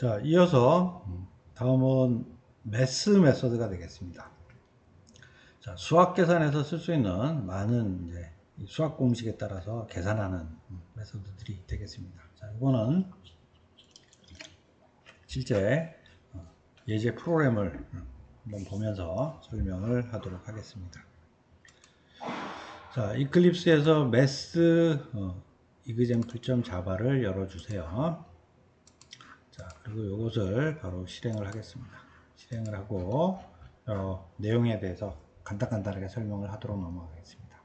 자, 이어서 다음은 매스 메소드가 되겠습니다. 자, 수학 계산에서 쓸 수 있는 많은 이제 수학 공식에 따라서 계산하는 메소드들이 되겠습니다. 자, 이거는 실제 예제 프로그램을 한번 보면서 설명을 하도록 하겠습니다. 자, 이클립스에서 매스 example.java를 열어주세요. 자, 그리고 이것을 바로 실행을 하겠습니다. 실행을 하고 내용에 대해서 간단하게 설명을 하도록 넘어가겠습니다.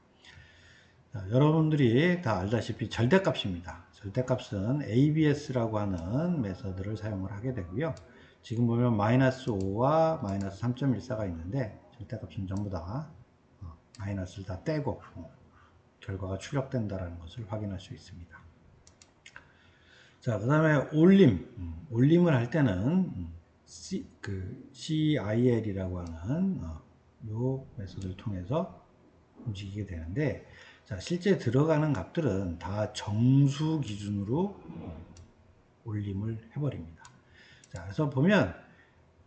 자, 여러분들이 다 알다시피 절대값입니다. 절대값은 ABS라고 하는 메서드를 사용을 하게 되고요. 지금 보면 마이너스 5와 마이너스 3.14가 있는데 절대값은 전부 다 마이너스를 다 떼고 결과가 출력된다는 것을 확인할 수 있습니다. 자, 그 다음에 올림을 할 때는 CIL이라고 하는 요 메소드를 통해서 움직이게 되는데, 자, 실제 들어가는 값들은 다 정수 기준으로 올림을 해버립니다. 자, 그래서 보면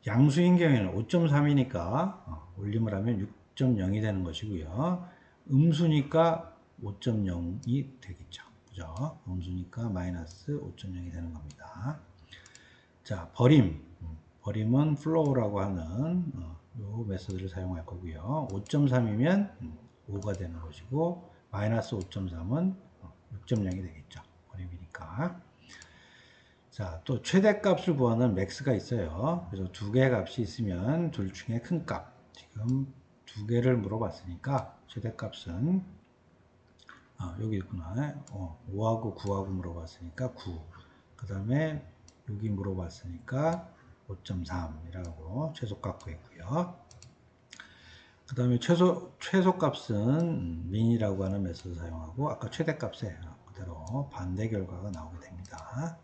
양수인 경우에는 5.3이니까 올림을 하면 6.0이 되는 것이고요. 음수니까 5.0이 되겠죠. 그죠? 음수니까 마이너스 5.0이 되는 겁니다. 자, 버림은 flow라고 하는 요 메소드를 사용할 거고요. 5.3이면 5가 되는 것이고 마이너스 5.3은 6.0이 되겠죠. 버림이니까. 자, 또 최대값을 구하는 맥스가 있어요. 그래서 두 개의 값이 있으면 둘 중에 큰 값. 지금 두 개를 물어봤으니까 최대값은 여기 있구나. 5하고 9하고 물어봤으니까 9. 그 다음에 여기 물어봤으니까 5.3이라고 최소값 구했고요. 그 다음에 최소값은 min이라고 하는 메소드 사용하고 아까 최대값에 그대로 반대 결과가 나오게 됩니다.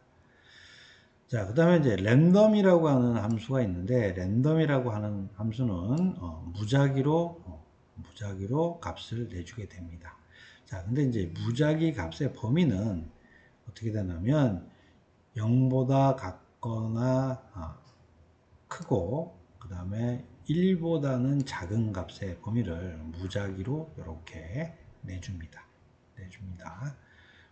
자, 그 다음에 이제 랜덤이라고 하는 함수가 있는데, 랜덤이라고 하는 함수는 무작위로 값을 내주게 됩니다. 자, 근데 이제 무작위 값의 범위는 어떻게 되냐면 0보다 같거나 크고, 그 다음에 1보다는 작은 값의 범위를 무작위로 이렇게 내줍니다.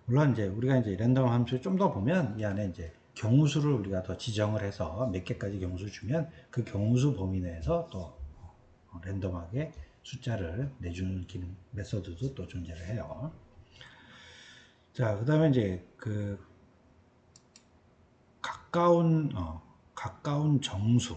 물론 이제 우리가 이제 랜덤 함수를 좀 더 보면 이 안에 이제 경우수를 우리가 더 지정을 해서 몇 개까지 경우수 주면 그 경우수 범위 내에서 또 랜덤하게 숫자를 내주는 기능 메소드도 또 존재를 해요. 자, 그 다음에 이제 그 가까운 정수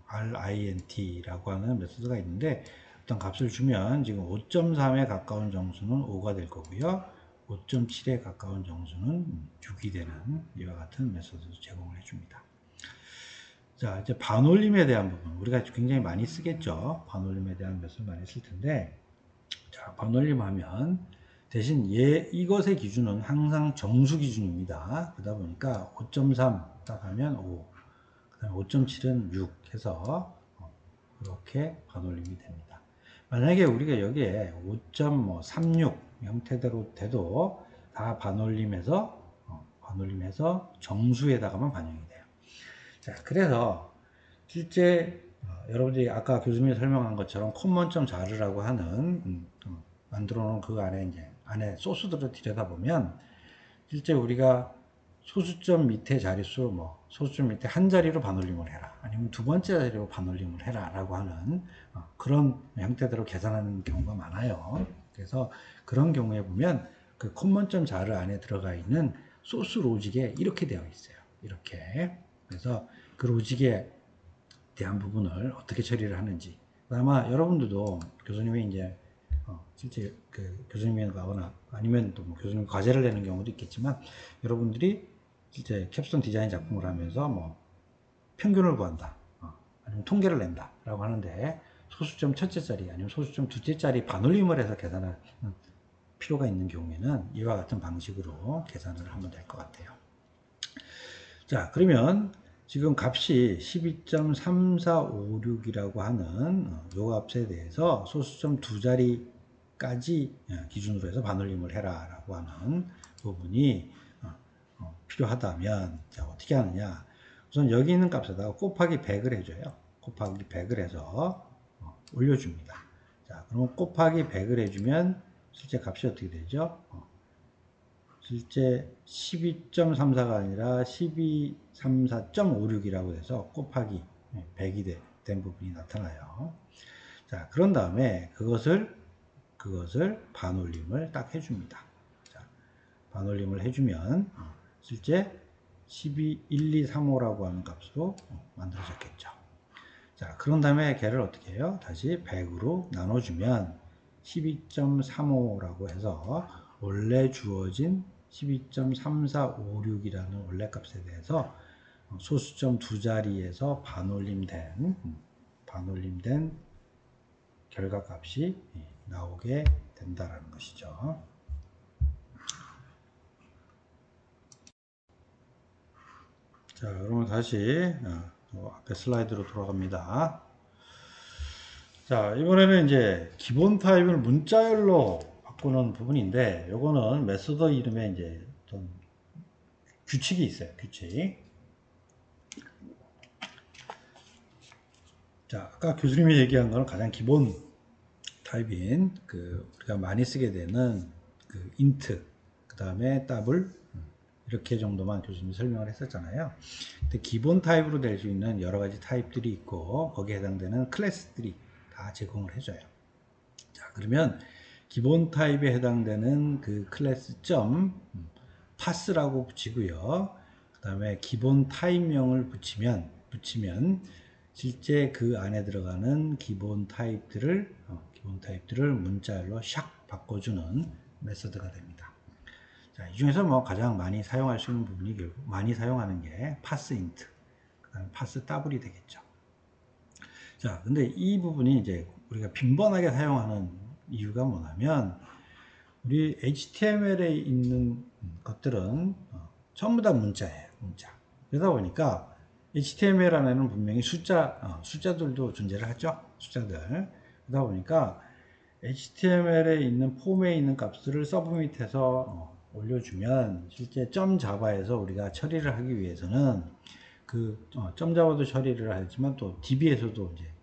RINT라고 하는 메소드가 있는데, 어떤 값을 주면 지금 5.3에 가까운 정수는 5가 될 거고요. 5.7에 가까운 정수는 6이 되는 이와 같은 메소드도 제공을 해줍니다. 자, 이제 반올림에 대한 부분 우리가 굉장히 많이 쓰겠죠. 반올림에 대한 메소드 많이 쓸 텐데, 자, 반올림 하면 대신 이것의 기준은 항상 정수 기준입니다. 그러다 보니까 5.3 딱 하면 5, 그 다음에 5.7은 6 해서 이렇게 반올림이 됩니다. 만약에 우리가 여기에 5.36 형태대로 돼도 다 반올림해서 정수에다가만 반영이 돼요. 자, 그래서 실제 여러분들이 아까 교수님이 설명한 것처럼 common.jar라고 하는 만들어 놓은 그 안에 이제 안에 소스들을 들여다보면 실제 우리가 소수점 밑에 자릿수 소수점 밑에 한 자리로 반올림을 해라, 아니면 두 번째 자리로 반올림을 해라 라고 하는 그런 형태대로 계산하는 경우가 많아요. 그래서 그런 경우에 보면 그 common.jar 안에 들어가 있는 소스 로직에 이렇게 되어 있어요. 이렇게. 그래서 그 로직에 대한 부분을 어떻게 처리를 하는지, 아마 여러분들도 교수님이 이제 실제 그 교수님이 가거나 아니면 또 교수님 과제를 내는 경우도 있겠지만, 여러분들이 실제 캡스톤 디자인 작품을 하면서 평균을 구한다, 아니면 통계를 낸다 라고 하는데, 소수점 첫째 자리 아니면 소수점 둘째 자리 반올림을 해서 계산할 필요가 있는 경우에는 이와 같은 방식으로 계산을 하면 될 것 같아요. 자, 그러면 지금 값이 12.3456이라고 하는 요 값에 대해서 소수점 두 자리까지 기준으로 해서 반올림을 해라 라고 하는 부분이 필요하다면 자, 어떻게 하느냐. 우선 여기 있는 값에다가 곱하기 100을 해줘요. 곱하기 100을 해서 올려줍니다. 자, 그러면 곱하기 100을 해주면 실제 값이 어떻게 되죠? 실제 12.34가 아니라 1234.56이라고 해서 곱하기 100이 된 부분이 나타나요. 자, 그런 다음에 그것을 반올림을 딱 해줍니다. 자, 반올림을 해주면 실제 121235라고 하는 값으로 만들어졌겠죠. 자, 그런 다음에 걔를 어떻게 해요? 다시 100으로 나눠주면 12.35라고 해서 원래 주어진 12.3456이라는 원래 값에 대해서 소수점 두 자리에서 반올림된 결과값이 나오게 된다라는 것이죠. 자, 그러면 다시 앞에 슬라이드로 돌아갑니다. 자, 이번에는 이제 기본 타입을 문자열로 바꾸는 부분인데, 요거는 메소드 이름에 이제 어떤 규칙이 있어요. 규칙. 자, 아까 교수님이 얘기한 거는 가장 기본 타입인 우리가 많이 쓰게 되는 int, 그 다음에 더블, 이렇게 정도만 교수님이 설명을 했었잖아요. 근데 기본 타입으로 될 수 있는 여러 가지 타입들이 있고, 거기에 해당되는 클래스들이 다 제공을 해줘요. 자, 그러면 기본 타입에 해당되는 그 클래스 점 파스라고 붙이고요. 그 다음에 기본 타입명을 붙이면 실제 그 안에 들어가는 기본 타입들을 문자열로 샥 바꿔주는 메서드가 됩니다. 자, 이 중에서 뭐 가장 많이 사용할 수 있는 부분이 결국 많이 사용하는 게 parseInt, 그 다음에 parseDouble이 되겠죠. 자, 근데 이 부분이 이제 우리가 빈번하게 사용하는 이유가 뭐냐면, 우리 HTML에 있는 것들은 전부 다 문자예요. 문자. 그러다 보니까 HTML 안에는 분명히 숫자들도 존재를 하죠. 숫자들. 그러다 보니까 HTML에 있는 폼에 있는 값들을 서브밋해서 올려주면 실제 .java에서 우리가 처리를 하기 위해서는 .java도 처리를 하지만 또 DB에서도 이제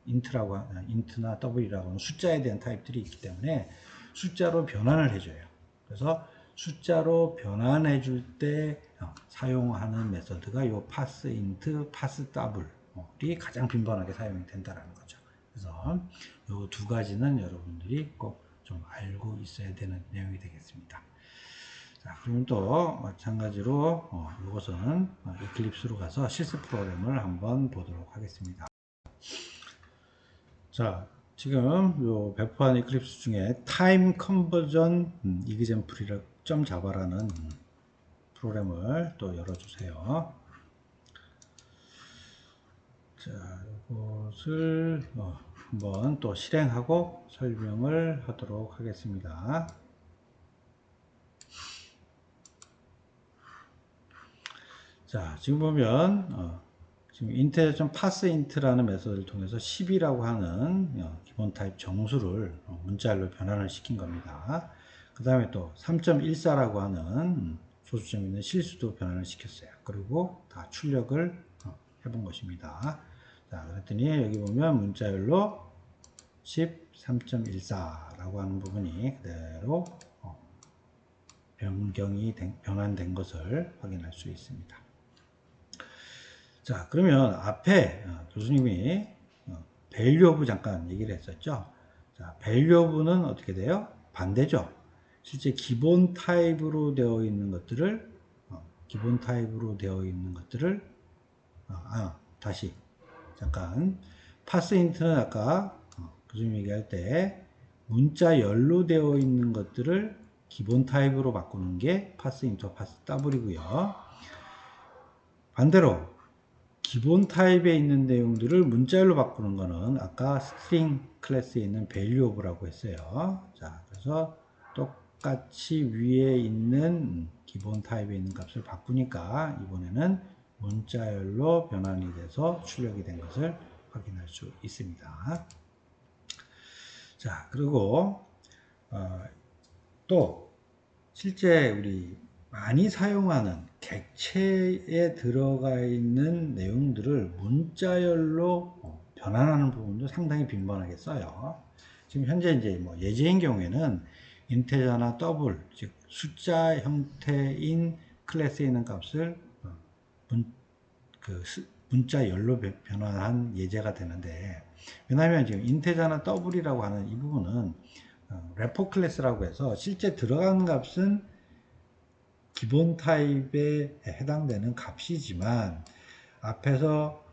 int나 w라고 하는 숫자에 대한 타입들이 있기 때문에 숫자로 변환을 해줘요. 그래서 숫자로 변환해 줄 때 사용하는 메서드가 요 parseInt, parseDouble이 가장 빈번하게 사용이 된다는 거죠. 그래서 요 두 가지는 여러분들이 꼭 좀 알고 있어야 되는 내용이 되겠습니다. 자, 그러면 또 마찬가지로 이것은 이클립스로 가서 실습 프로그램을 한번 보도록 하겠습니다. 자, 지금 요 배포한 이클립스 중에 타임 컨버전 example이라는 .java라는 프로그램을 또 열어주세요. 자, 이것을 한번 또 실행하고 설명을 하도록 하겠습니다. 자, 지금 보면 지금 parseInt라는 메소드를 통해서 10이라고 하는 기본 타입 정수를 문자열로 변환을 시킨 겁니다. 그 다음에 또 3.14라고 하는 소수점 있는 실수도 변환을 시켰어요. 그리고 다 출력을 해본 것입니다. 자, 그랬더니 여기 보면 문자열로 13.14라고 하는 부분이 그대로 변환된 것을 확인할 수 있습니다. 자, 그러면 앞에 교수님이 value of 잠깐 얘기를 했었죠. 자, value of는 어떻게 돼요? 반대죠. 실제 기본 타입으로 되어 있는 것들을 다시 잠깐 parseInt는 아까 교수님 얘기할 때 문자열로 되어 있는 것들을 기본 타입으로 바꾸는 게 parseInt와 parseDouble이고요. 반대로 기본 타입에 있는 내용들을 문자열로 바꾸는 거는 아까 string 클래스에 있는 value of라고 했어요. 자, 그래서 똑같이 위에 있는 기본 타입에 있는 값을 바꾸니까 이번에는 문자열로 변환이 돼서 출력이 된 것을 확인할 수 있습니다. 자, 그리고 또 실제 우리 많이 사용하는 객체에 들어가 있는 내용들을 문자열로 변환하는 부분도 상당히 빈번하게 써요. 지금 현재 이제 뭐 예제인 경우에는 인테저나 더블, 즉 숫자 형태인 클래스에 있는 값을 문자열로 변환한 예제가 되는데, 왜냐하면 지금 인테저나 더블이라고 하는 이 부분은 레퍼 클래스라고 해서 실제 들어간 값은 기본 타입에 해당되는 값이지만, 앞에서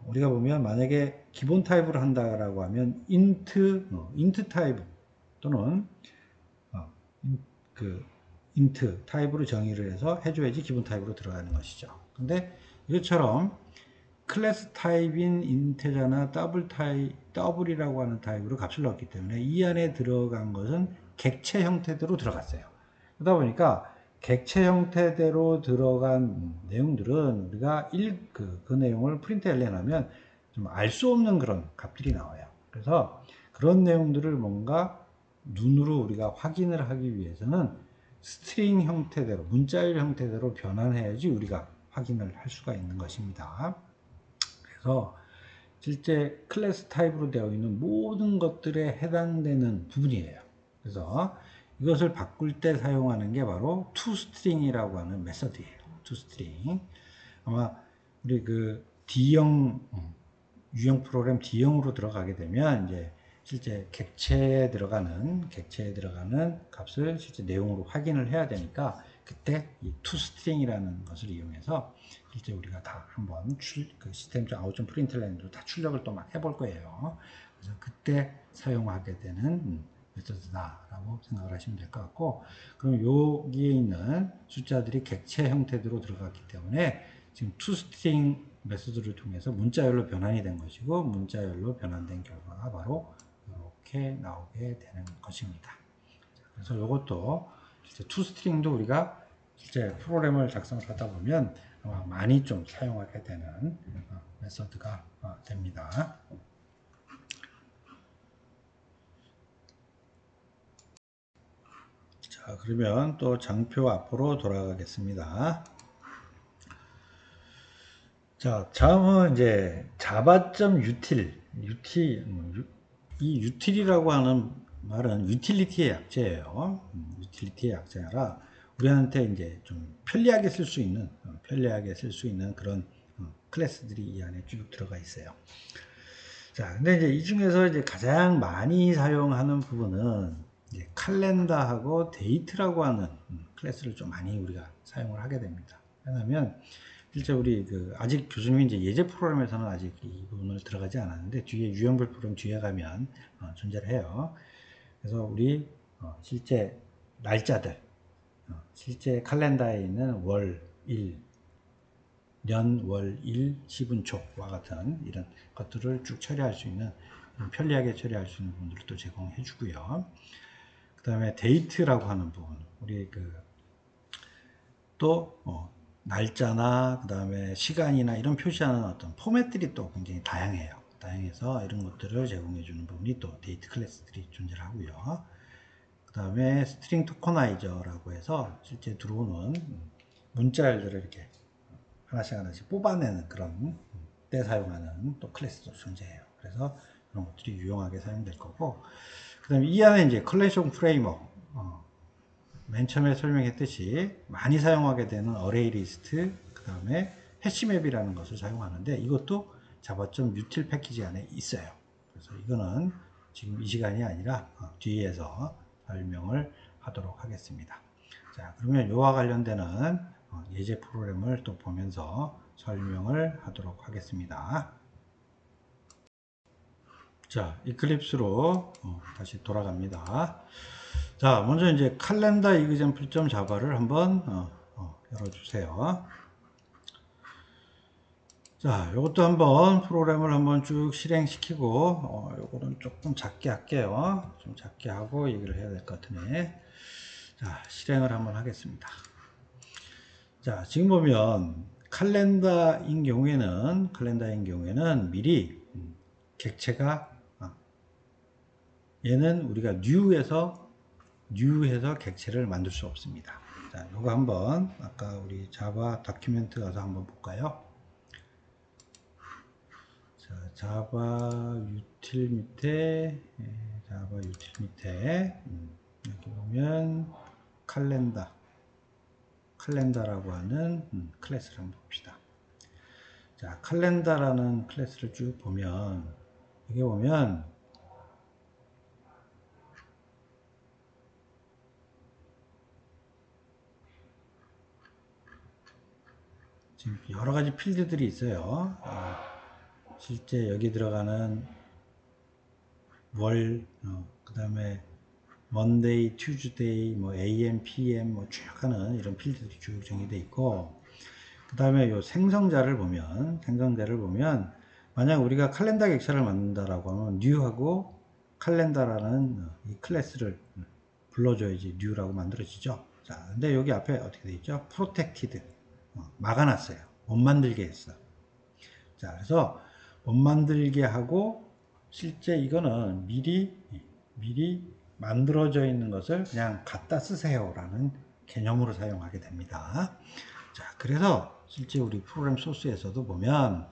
우리가 보면 만약에 기본 타입으로 한다라고 하면 인트 타입 또는 인트 타입으로 정의를 해서 해줘야지 기본 타입으로 들어가는 것이죠. 근데 이것처럼 클래스 타입인 인테저나 더블이라고 하는 타입으로 값을 넣었기 때문에 이 안에 들어간 것은 객체 형태대로 들어갔어요. 그러다 보니까 객체 형태대로 들어간 내용들은 우리가 그 내용을 프린트 하려면 좀 알 수 없는 그런 값들이 나와요. 그래서 그런 내용들을 뭔가 눈으로 우리가 확인을 하기 위해서는 스트링 형태대로, 문자열 형태대로 변환해야지 우리가 확인을 할 수가 있는 것입니다. 그래서 실제 클래스 타입으로 되어 있는 모든 것들에 해당되는 부분이에요. 그래서 이것을 바꿀 때 사용하는 게 바로 toString이라고 하는 메서드예요. toString. 아마 우리 그 D형 유형 프로그램 D형으로 들어가게 되면 이제 실제 객체에 들어가는 값을 실제 내용으로 확인을 해야 되니까 그때 이 toString이라는 것을 이용해서 실제 우리가 다 한번 그 시스템.out.println으로 다 출력을 또 막 해볼 거예요. 그래서 그때 사용하게 되는 메서드다라고 생각을 하시면 될 것 같고, 그럼 여기에 있는 숫자들이 객체 형태로 들어갔기 때문에 지금 toString 메서드를 통해서 문자열로 변환이 된 것이고, 문자열로 변환된 결과가 바로 이렇게 나오게 되는 것입니다. 그래서 이것도 실제 toString도 우리가 실제 프로그램을 작성하다 보면 많이 좀 사용하게 되는 메서드가 됩니다. 자, 그러면 또 장표 앞으로 돌아가겠습니다. 자, 다음은 이제 java.util, 이 util이라고 하는 말은 유틸리티의 약자예요. 유틸리티의 약자라 우리한테 이제 좀 편리하게 쓸 수 있는 그런 클래스들이 이 안에 쭉 들어가 있어요. 자, 근데 이제 이 중에서 이제 가장 많이 사용하는 부분은 이제 칼렌다하고 데이트라고 하는 클래스를 좀 많이 우리가 사용을 하게 됩니다. 왜냐하면 실제 우리 아직 교수님이 이제 예제 프로그램에서는 아직 이 부분을 들어가지 않았는데 뒤에 유형별 프로그램 뒤에 가면 존재를 해요. 그래서 우리 실제 날짜들, 실제 칼렌다에 있는 월, 일, 년, 월, 일, 시분초와 같은 이런 것들을 쭉 처리할 수 있는, 편리하게 처리할 수 있는 부분들을 또 제공해 주고요. 그 다음에 데이트라고 하는 부분, 우리 또 날짜나 그 다음에 시간이나 이런 표시하는 어떤 포맷들이 또 굉장히 다양해요. 다양해서 이런 것들을 제공해 주는 부분이 또 데이트 클래스들이 존재를 하고요. 그 다음에 스트링 토커나이저라고 해서 실제 들어오는 문자열들을 이렇게 하나씩 뽑아내는 그런 때 사용하는 또 클래스도 존재해요. 그래서 그런 것들이 유용하게 사용될 거고, 그 다음에 이 안에 이제 컬렉션 프레임워크, 맨 처음에 설명했듯이 많이 사용하게 되는 어레이 리스트, 그 다음에 해시맵이라는 것을 사용하는데 이것도 java.util 패키지 안에 있어요. 그래서 이거는 지금 이 시간이 아니라 뒤에서 설명을 하도록 하겠습니다. 자, 그러면 이와 관련되는 예제 프로그램을 또 보면서 설명을 하도록 하겠습니다. 자, 이클립스로 다시 돌아갑니다. 자, 먼저 이제 칼렌다 example.java를 한번 열어주세요. 자, 이것도 한번 프로그램을 한번 쭉 실행시키고, 요거는 조금 작게 할게요. 좀 작게 하고 얘기를 해야 될 것 같으네. 자, 실행을 한번 하겠습니다. 자, 지금 보면 칼렌다인 경우에는 미리 객체가 얘는 우리가 new해서 객체를 만들 수 없습니다. 자, 요거 한번 아까 우리 자바 다큐멘트 가서 한번 볼까요? 자, 자바 유틸 밑에 자바 유틸 밑에 여기 보면 칼렌다라고 하는 클래스를 한번 봅시다. 자, 칼렌다라는 클래스를 쭉 보면 여기 보면 지금 여러 가지 필드들이 있어요. 실제 여기 들어가는 월, 그 다음에 먼데이, 튜즈데이, 뭐 AM, PM 뭐 쭉 하는 이런 필드들이 쭉 정의되어 있고, 그 다음에 요 생성자를 보면 만약 우리가 칼렌더 객체를 만든다라고 하면 뉴하고 칼렌더라는 이 클래스를 불러줘야지 뉴라고 만들어지죠. 자, 근데 여기 앞에 어떻게 되어 있죠? 프로텍티드, 막아놨어요. 못 만들게 했어. 자, 그래서 못 만들게 하고 실제 이거는 미리 만들어져 있는 것을 그냥 갖다 쓰세요라는 개념으로 사용하게 됩니다. 자, 그래서 실제 우리 프로그램 소스에서도 보면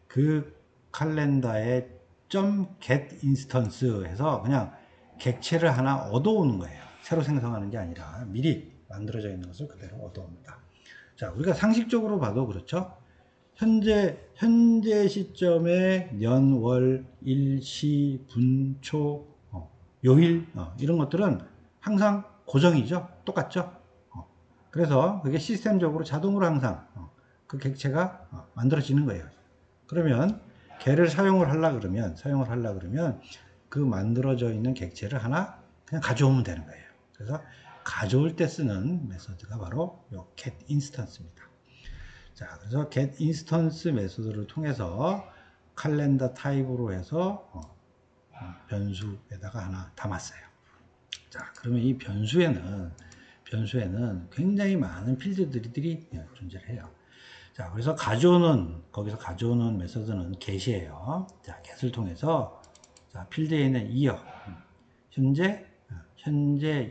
그 칼렌더에 .get instance 해서 그냥 객체를 하나 얻어오는 거예요. 새로 생성하는 게 아니라 미리 만들어져 있는 것을 그대로 얻어옵니다. 자, 우리가 상식적으로 봐도 그렇죠. 현재 시점에 년, 월, 일, 시, 분, 초, 요일 이런 것들은 항상 고정이죠. 똑같죠. 그래서 그게 시스템적으로 자동으로 항상 그 객체가 만들어지는 거예요. 그러면 걔를 사용을 하려 그러면 그 만들어져 있는 객체를 하나 그냥 가져오면 되는 거예요. 그래서 가져올 때 쓰는 메소드가 바로 요 get instance입니다. 자, 그래서 get instance 메소드를 통해서 칼렌더 타입으로 해서 변수에다가 하나 담았어요. 자, 그러면 이 변수에는 굉장히 많은 필드들이 존재를 해요. 자, 그래서 거기서 가져오는 메소드는 get이에요. 자, get을 통해서 자, 필드에 있는 year, 현재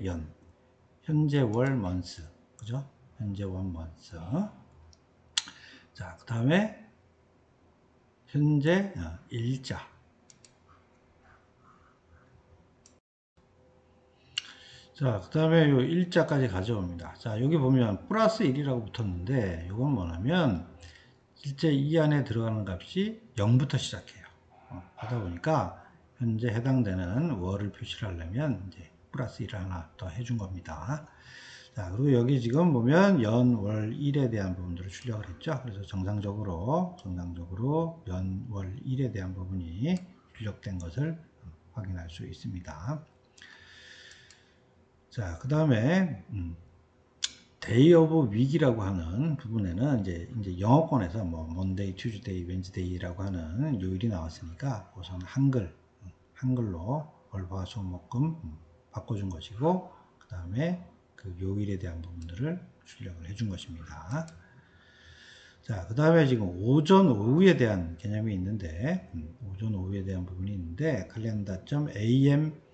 연, 현재 월, month, 그죠? 현재 월, month. 자, 그 다음에 현재 일자. 자, 그 다음에 요 일자까지 가져옵니다. 자, 여기 보면 플러스 1이라고 붙었는데 이건 뭐냐면 실제 이 안에 들어가는 값이 0부터 시작해요. 하다 보니까 현재 해당되는 월을 표시를 하려면 이제 플러스 1을 하나 더 해준 겁니다. 자, 그리고 여기 지금 보면 연, 월, 일에 대한 부분들을 출력을 했죠. 그래서 정상적으로 연, 월, 일에 대한 부분이 출력된 것을 확인할 수 있습니다. 자, 그 다음에 데이 오브 윅이라고 하는 부분에는 이제 영어권에서 뭐 먼데이, 튜즈데이, 웬즈데이라고 하는 요일이 나왔으니까 우선 한글로 월, 화, 수, 목, 금 바꿔준 것이고, 그 다음에 그 요일에 대한 부분들을 출력을 해준 것입니다. 자, 그 다음에 지금 오전, 오후에 대한 개념이 있는데, 오전, 오후에 대한 부분이 있는데, calendar.am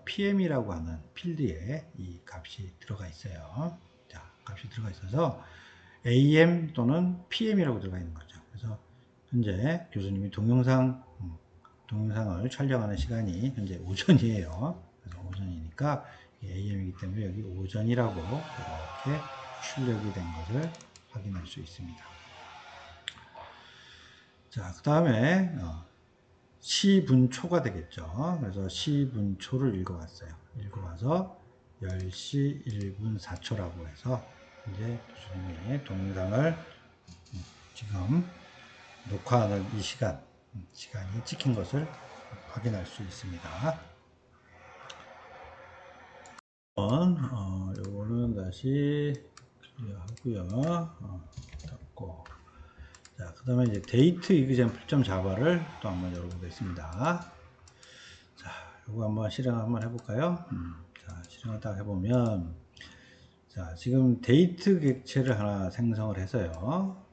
PM이라고 하는 필드에 이 값이 들어가 있어요. 자, 값이 들어가 있어서 AM 또는 PM이라고 들어가 있는 거죠. 그래서 현재 교수님이 동영상을 촬영하는 시간이 현재 오전이에요. 그래서 오전이니까 AM이기 때문에 여기 오전이라고 이렇게 출력이 된 것을 확인할 수 있습니다. 자, 그 다음에 시분초가 되겠죠. 그래서 시분초를 읽어왔어요. 읽어와서 10시 1분 4초라고 해서 이제 교수님이 동영상을 지금 녹화하는 이 시간이 찍힌 것을 확인할 수 있습니다. 요거는 다시 클리어하고요. 닫고. 자, 그 다음에 이제 데이트 example 자바를 또 한번 열어보겠습니다. 자, 요거 한번 실행 한번 해볼까요? 자, 실행을 딱 해보면, 자, 지금 데이트 객체를 하나 생성을 해서요.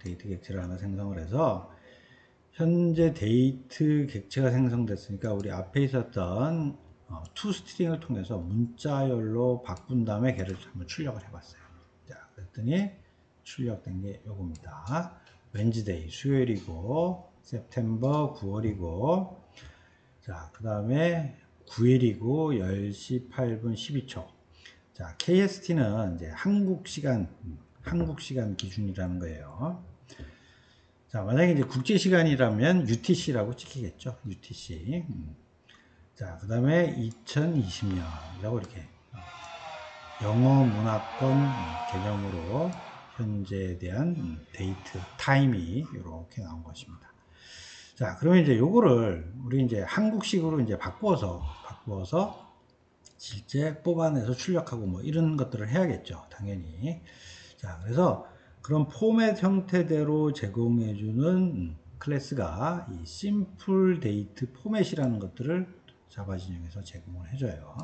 현재 데이트 객체가 생성됐으니까 우리 앞에 있었던 toString을 통해서 문자열로 바꾼 다음에 걔를 한번 출력을 해봤어요. 그랬더니 출력된 게 요겁니다. 웬즈데이 수요일이고 September 9월이고 자, 그 다음에 9일이고 10시 8분 12초. 자, KST는 이제 한국 시간 기준이라는 거예요. 자, 만약에 이제 국제 시간이라면 UTC라고 찍히겠죠. UTC. 자, 그 다음에 2020년이라고 이렇게 영어 문화권 개념으로 현재에 대한 데이트, 타임이 이렇게 나온 것입니다. 자, 그러면 이제 요거를 우리 이제 한국식으로 이제 바꾸어서 실제 뽑아내서 출력하고 뭐 이런 것들을 해야겠죠. 당연히. 자, 그래서 그런 포맷 형태대로 제공해주는 클래스가 이 심플 데이트 포맷이라는 것들을 자바 진영에서 제공을 해줘요.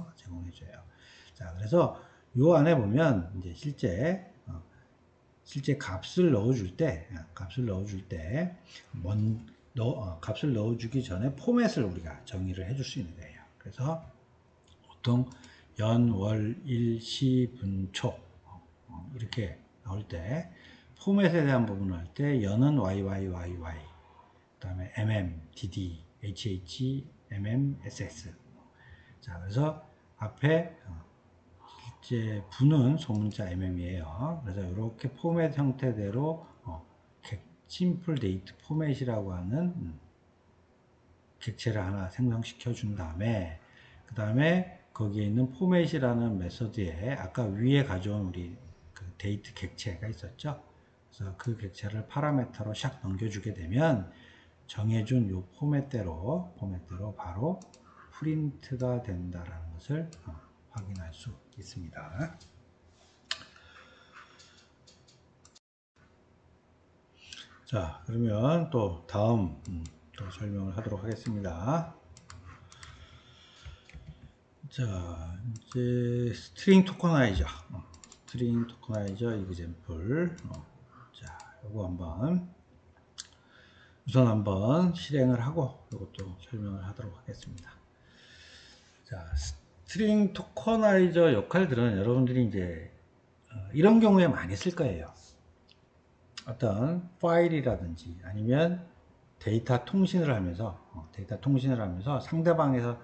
자, 그래서 요 안에 보면 이제 실제 값을 넣어줄 때 값을 넣어주기 전에 포맷을 우리가 정의를 해줄 수 있는 거예요. 그래서 보통 연, 월, 일, 시, 분, 초 이렇게 나올 때 포맷에 대한 부분을 할 때 연은 YYYY 그 다음에 MM, DD, HH, MM, SS 자 그래서 앞에 실제 분은 소문자 MM이에요. 그래서 이렇게 포맷 형태대로 심플 데이트 포맷이라고 하는 객체를 하나 생성시켜 준 다음에 그 다음에 거기에 있는 포맷이라는 메서드에 아까 위에 가져온 우리 그 데이트 객체가 있었죠. 그래서 그 객체를 파라메터로 샥 넘겨주게 되면 정해준 요 포맷대로 바로 프린트가 된다라는 것을 확인할 수 있습니다. 자, 그러면 또 다음 또 설명을 하도록 하겠습니다. 자, 이제 스트링 토커나이저 이그젬플 자, 요거 우선 한번 실행을 하고 이것도 설명을 하도록 하겠습니다. 자, 스트링 토커나이저 역할들은 여러분들이 이제 이런 경우에 많이 쓸 거예요. 어떤 파일이라든지 아니면 데이터 통신을 하면서 상대방에서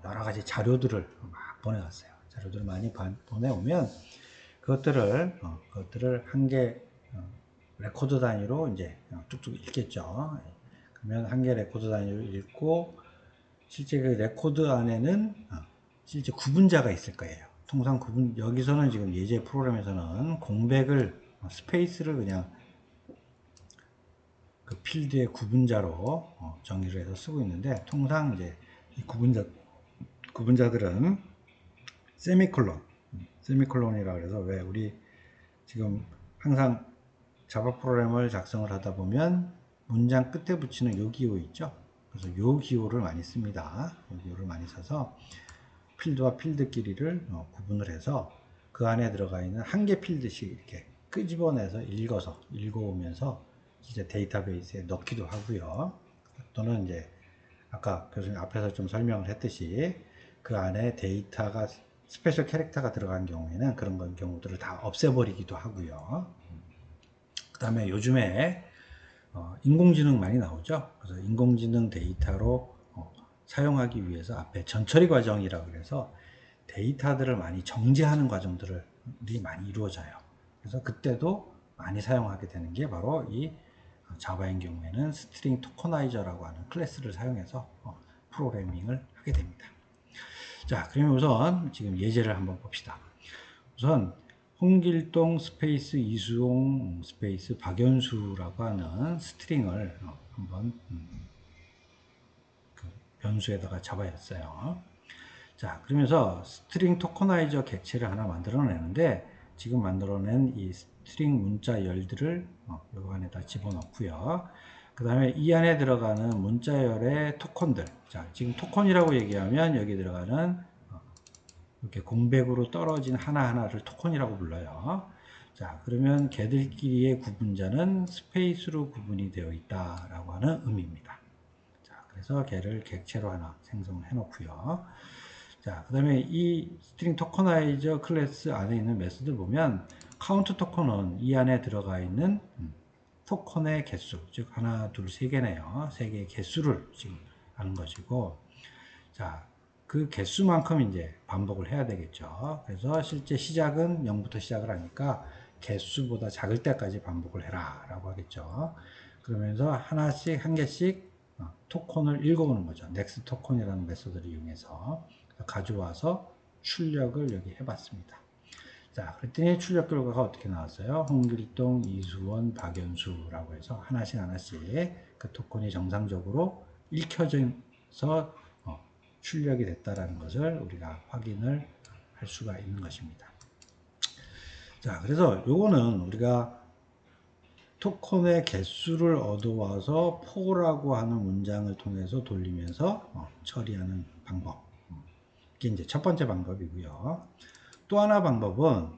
여러 가지 자료들을 막 보내왔어요. 자료들을 많이 보내오면 그것들을 한 개 레코드 단위로 이제 뚝뚝 읽겠죠. 그러면 한 개 레코드 단위로 읽고 실제 그 레코드 안에는 실제 구분자가 있을 거예요. 통상 여기서는 지금 예제 프로그램에서는 공백을 스페이스를 그냥 그 필드의 구분자로 정의를 해서 쓰고 있는데 통상 이제 이 구분자들은 세미콜론이라 그래서 왜 우리 지금 항상 자바 프로그램을 작성을 하다 보면 문장 끝에 붙이는 요 기호 있죠. 그래서 요 기호를 많이 씁니다. 요 기호를 많이 써서 필드와 필드끼리를 구분을 해서 그 안에 들어가 있는 한 개 필드씩 이렇게 끄집어내서 읽어오면서 이제 데이터베이스에 넣기도 하고요. 또는 이제 아까 교수님 앞에서 좀 설명을 했듯이 그 안에 데이터가 스페셜 캐릭터가 들어간 경우에는 그런 경우들을 다 없애버리기도 하고요. 그 다음에 요즘에 인공지능 많이 나오죠. 그래서 인공지능 데이터로 사용하기 위해서 앞에 전처리 과정이라고 해서 데이터들을 많이 정제하는 과정들이 많이 이루어져요. 그래서 그때도 많이 사용하게 되는 게 바로 이 자바인 경우에는 스트링 토커나이저라고 하는 클래스를 사용해서 프로그래밍을 하게 됩니다. 자, 그러면 우선 지금 예제를 한번 봅시다. 우선 홍길동 스페이스 이수용 스페이스 박연수라고 하는 스트링을 한번 그 변수에다가 잡아였어요. 자, 그러면서 스트링 토커나이저 객체를 하나 만들어내는데 지금 만들어낸 이 스트링 문자 열들을 요 안에다 집어넣고요. 그 다음에 이 안에 들어가는 문자열의 토큰들. 자, 지금 토큰이라고 얘기하면 여기 들어가는 이렇게 공백으로 떨어진 하나하나를 토큰이라고 불러요. 자, 그러면 걔들끼리의 구분자는 스페이스로 구분이 되어 있다라고 하는 의미입니다. 자, 그래서 걔를 객체로 하나 생성해 놓고요. 자, 그 다음에 이 스트링 토커나이저 클래스 안에 있는 메소드 보면 카운트 토큰은 이 안에 들어가 있는 토큰의 개수, 즉 하나, 둘, 세 개네요. 세 개의 개수를 지금 하는 것이고, 자, 그 개수만큼 이제 반복을 해야 되겠죠. 그래서 실제 시작은 0부터 시작을 하니까 개수보다 작을 때까지 반복을 해라 라고 하겠죠. 그러면서 하나씩 한 개씩 토큰을 읽어오는 거죠. 넥스트 토큰이라는 메소드를 이용해서 가져와서 출력을 여기 해봤습니다. 자, 그랬더니 출력 결과가 어떻게 나왔어요? 홍길동, 이수원, 박연수라고 해서 하나씩 그 토큰이 정상적으로 읽혀져서 출력이 됐다라는 것을 우리가 확인을 할 수가 있는 것입니다. 자, 그래서 요거는 우리가 토큰의 개수를 얻어와서 for라고 하는 문장을 통해서 돌리면서 처리하는 방법. 이게 이제 첫 번째 방법이고요. 또 하나 방법은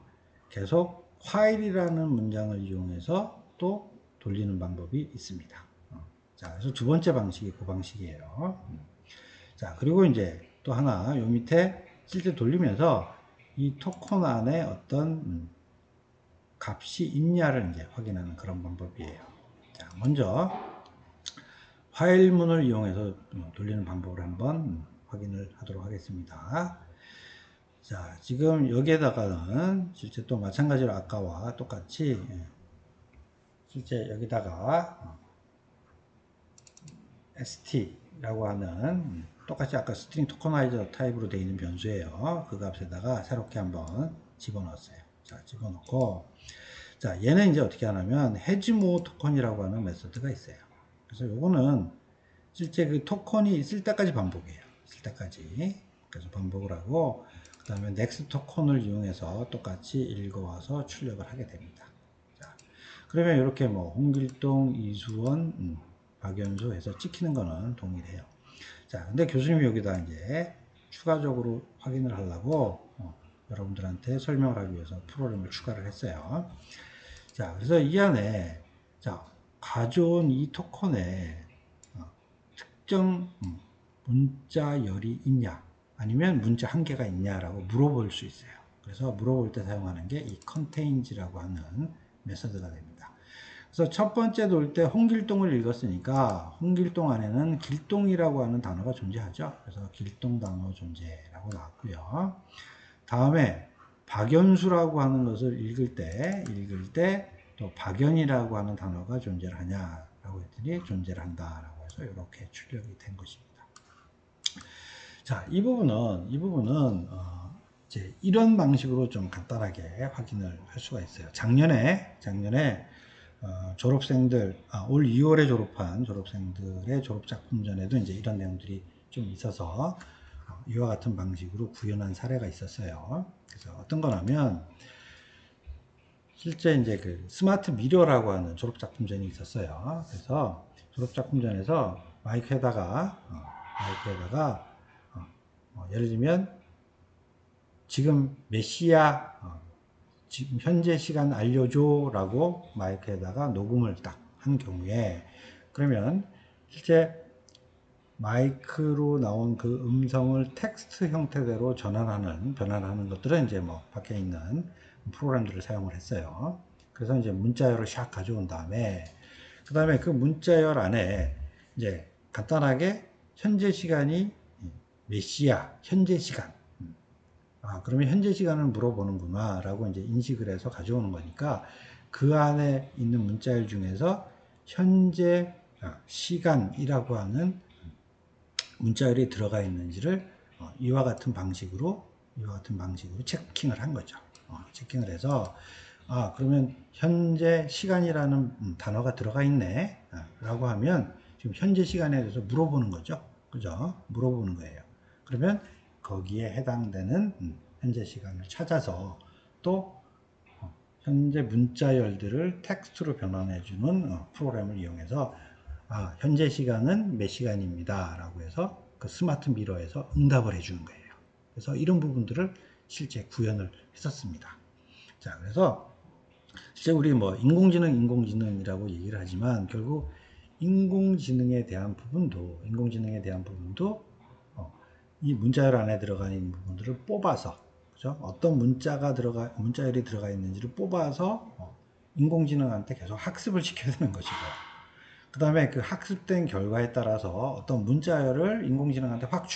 계속 while이라는 문장을 이용해서 또 돌리는 방법이 있습니다. 자, 그래서 두 번째 방식이 그 방식이에요. 자, 그리고 이제 또 하나, 요 밑에 실제 돌리면서 이 토큰 안에 어떤 값이 있냐를 이제 확인하는 그런 방법이에요. 자, 먼저 while문을 이용해서 돌리는 방법을 한번 확인을 하도록 하겠습니다. 자, 지금 여기에다가는 실제 또 마찬가지로 아까와 똑같이 실제 여기다가 st라고 하는 똑같이 아까 스트링 토커나이저 타입으로 되어 있는 변수예요. 그 값에다가 새롭게 한번 집어넣었어요. 자, 집어넣고, 자, 얘는 이제 어떻게 하냐면 해지모 토큰이라고 하는 메소드가 있어요. 그래서 요거는 실제 그 토큰이 있을 때까지 반복해요. 있을 때까지. 그래서 반복을 하고, 그 다음에 next 토큰을 이용해서 똑같이 읽어와서 출력을 하게 됩니다. 자, 그러면 이렇게 뭐 홍길동, 이수원, 박연수 해서 찍히는 거는 동일해요. 자, 근데 교수님이 여기다 이제 추가적으로 확인을 하려고 여러분들한테 설명을 하기 위해서 프로그램을 추가를 했어요. 자, 그래서 이 안에 자, 가져온 이 토큰에 특정 문자열이 있냐 아니면 문자 한 개가 있냐라고 물어볼 수 있어요. 그래서 물어볼 때 사용하는 게 이 contains라고 하는 메서드가 됩니다. 그래서 첫 번째 돌 때 홍길동을 읽었으니까 홍길동 안에는 길동이라고 하는 단어가 존재하죠. 그래서 길동 단어 존재라고 나왔고요. 다음에 박연수라고 하는 것을 읽을 때 또 박연이라고 하는 단어가 존재를 하냐라고 했더니 존재를 한다라고 해서 이렇게 출력이 된 것입니다. 자, 이 부분은 이제 이런 방식으로 좀 간단하게 확인을 할 수가 있어요. 작년에 졸업생들, 올 2월에 졸업한 졸업생들의 졸업작품전에도 이제 이런 내용들이 좀 있어서 이와 같은 방식으로 구현한 사례가 있었어요. 그래서 어떤 거냐면 실제 이제 그 스마트 미러라고 하는 졸업작품전이 있었어요. 그래서 졸업작품전에서 마이크에다가 예를 들면 지금 몇 시야? 지금 현재 시간 알려줘 라고 마이크에다가 녹음을 딱 한 경우에 그러면 실제 마이크로 나온 그 음성을 텍스트 형태대로 변환하는 것들은 이제 뭐 밖에 있는 프로그램들을 사용을 했어요. 그래서 이제 문자열을 샥 가져온 다음에 그 다음에 그 문자열 안에 이제 간단하게 현재 시간이 몇 시야? 현재 시간. 그러면 현재 시간을 물어보는구나 라고 이제 인식을 해서 가져오는 거니까 그 안에 있는 문자열 중에서 현재 시간이라고 하는 문자열이 들어가 있는지를 이와 같은 방식으로 체킹을 한 거죠. 체킹을 해서 그러면 현재 시간이라는 단어가 들어가 있네 라고 하면 지금 현재 시간에 대해서 물어보는 거죠. 그죠? 물어보는 거예요. 그러면 거기에 해당되는 현재 시간을 찾아서 또 현재 문자열들을 텍스트로 변환해 주는 프로그램을 이용해서 현재 시간은 몇 시간입니다 라고 해서 그 스마트 미러에서 응답을 해 주는 거예요. 그래서 이런 부분들을 실제 구현을 했었습니다. 자, 그래서 실제 우리 뭐 인공지능이라고 얘기를 하지만 결국 인공지능에 대한 부분도 이 문자열 안에 들어가 있는 부분들을 뽑아서 그죠? 어떤 문자열이 들어가 있는지를 뽑아서 인공지능한테 계속 학습을 시켜야 되는 것이고, 그 다음에 그 학습된 결과에 따라서 어떤 문자열을 인공지능한테 확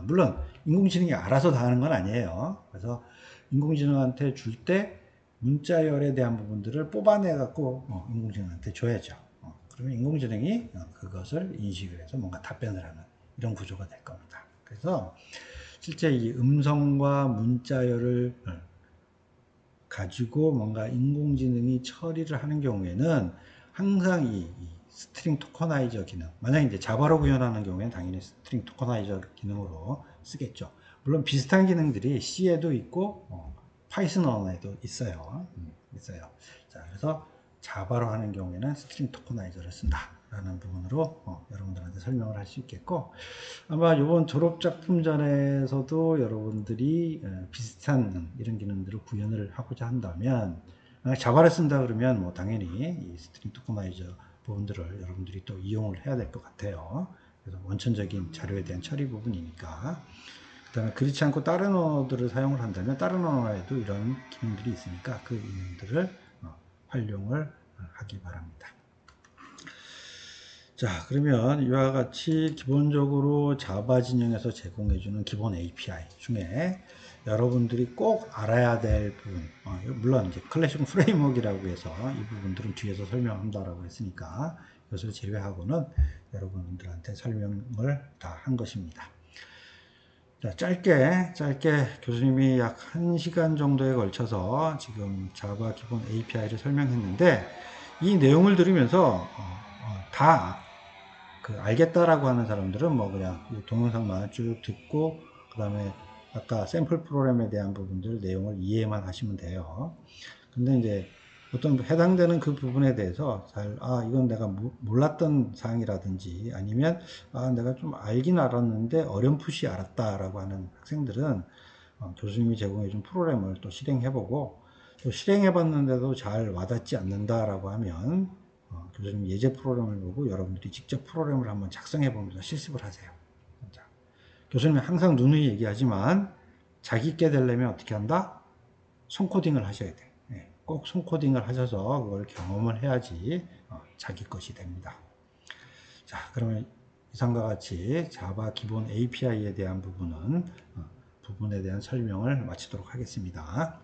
물론 인공지능이 알아서 다 하는 건 아니에요. 그래서 인공지능한테 줄 때 문자열에 대한 부분들을 뽑아내 갖고 인공지능한테 줘야죠. 그러면 인공지능이 그것을 인식을 해서 뭔가 답변을 하는 이런 구조가 될 겁니다. 그래서 실제 이 음성과 문자열을 가지고 뭔가 인공지능이 처리를 하는 경우에는 항상 이 스트링 토커나이저 기능, 만약에 이제 자바로 구현하는 경우에는 당연히 스트링 토커나이저 기능으로 쓰겠죠. 물론 비슷한 기능들이 C에도 있고 파이썬 언어에도 있어요. 자, 그래서 자바로 하는 경우에는 스트링 토커나이저를 쓴다라는 부분으로 여러분들한테 설명을 할 수 있겠고, 아마 이번 졸업작품전에서도 여러분들이 비슷한 이런 기능들을 구현을 하고자 한다면, 자바를 쓴다 그러면 뭐 당연히 이 스트링 토커나이저 부분들을 여러분들이 또 이용을 해야 될 것 같아요. 그래서 원천적인 자료에 대한 처리 부분이니까. 그 다음에 그렇지 않고 다른 언어들을 사용을 한다면 다른 언어에도 이런 기능들이 있으니까 그 기능들을 활용을 하기 바랍니다. 자, 그러면 이와 같이 기본적으로 자바 진영에서 제공해주는 기본 API 중에 여러분들이 꼭 알아야 될 부분, 물론 이제 클래식 프레임워크라고 해서 이 부분들은 뒤에서 설명한다라고 했으니까 이것을 제외하고는 여러분들한테 설명을 다 한 것입니다. 자, 짧게 교수님이 약 1시간 정도에 걸쳐서 지금 자바 기본 API를 설명했는데, 이 내용을 들으면서 다 알겠다라고 하는 사람들은 뭐 그냥 동영상만 쭉 듣고, 그 다음에 아까 샘플 프로그램에 대한 부분들 내용을 이해만 하시면 돼요. 근데 이제 어떤 해당되는 그 부분에 대해서 이건 내가 몰랐던 사항이라든지 아니면 내가 좀 알긴 알았는데 어렴풋이 알았다라고 하는 학생들은 교수님이 제공해준 프로그램을 또 실행해보고, 또 실행해봤는데도 잘 와닿지 않는다라고 하면 교수님 예제 프로그램을 보고 여러분들이 직접 프로그램을 한번 작성해보면서 실습을 하세요. 자, 교수님이 항상 누누이 얘기하지만 자기 게 되려면 어떻게 한다? 손코딩을 하셔야 돼. 꼭 손코딩을 하셔서 그걸 경험을 해야지 자기 것이 됩니다. 자, 그러면 이상과 같이 자바 기본 API에 대한 부분에 대한 설명을 마치도록 하겠습니다.